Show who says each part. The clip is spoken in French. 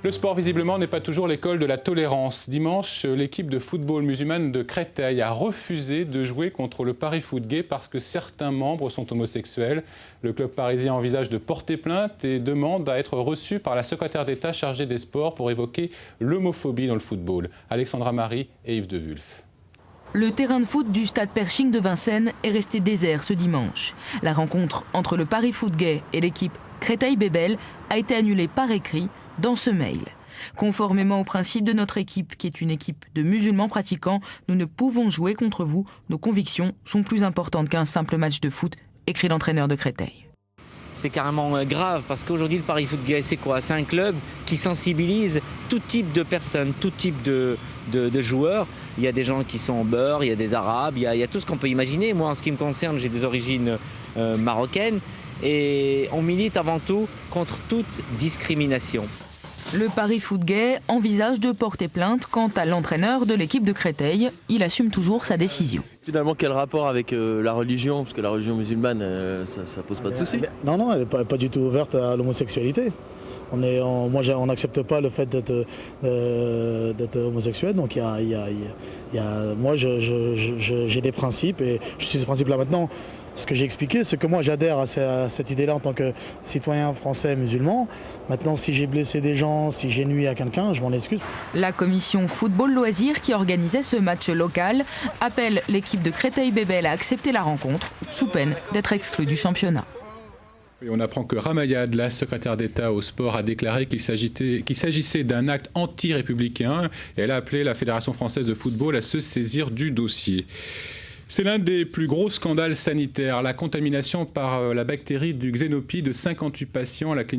Speaker 1: Le sport, visiblement, n'est pas toujours l'école de la tolérance. Dimanche, l'équipe de football musulmane de Créteil a refusé de jouer contre le Paris Foot Gay parce que certains membres sont homosexuels. Le club parisien envisage de porter plainte et demande à être reçu par la secrétaire d'État chargée des sports pour évoquer l'homophobie dans le football. Alexandra Marie et Yves de Wulf.
Speaker 2: Le terrain de foot du stade Pershing de Vincennes est resté désert ce dimanche. La rencontre entre le Paris Foot Gay et l'équipe Créteil-Bébel a été annulée par écrit dans ce mail. Conformément au principe de notre équipe, qui est une équipe de musulmans pratiquants, nous ne pouvons jouer contre vous. Nos convictions sont plus importantes qu'un simple match de foot, écrit l'entraîneur de Créteil.
Speaker 3: C'est carrément grave parce qu'aujourd'hui le Paris Foot Gay c'est quoi? C'est un club qui sensibilise tout type de personnes, tout type de joueurs. Il y a des gens qui sont beurre, il y a des arabes, il y a tout ce qu'on peut imaginer. Moi en ce qui me concerne j'ai des origines marocaines et on milite avant tout contre toute discrimination.
Speaker 2: Le Paris Foot Gay envisage de porter plainte. Quant à l'entraîneur de l'équipe de Créteil, il assume toujours sa décision.
Speaker 4: Finalement, quel rapport avec la religion? Parce que la religion musulmane, ça pose pas de soucis.
Speaker 5: Non, elle n'est pas du tout ouverte à l'homosexualité. On n'accepte pas le fait d'être homosexuel. Donc moi, j'ai des principes et je suis ces principes-là maintenant. Ce que j'ai expliqué, c'est que moi j'adhère à cette idée-là en tant que citoyen français musulman. Maintenant, si j'ai blessé des gens, si j'ai nui à quelqu'un, je m'en excuse.
Speaker 2: La commission football loisirs qui organisait ce match local appelle l'équipe de Créteil-Bébel à accepter la rencontre, sous peine d'être exclue du championnat.
Speaker 1: Et on apprend que Ramayad, la secrétaire d'État au sport, a déclaré qu'il s'agissait d'un acte anti-républicain. Et elle a appelé la Fédération française de football à se saisir du dossier. C'est l'un des plus gros scandales sanitaires, la contamination par la bactérie du Xénopie de 58 patients à la clinique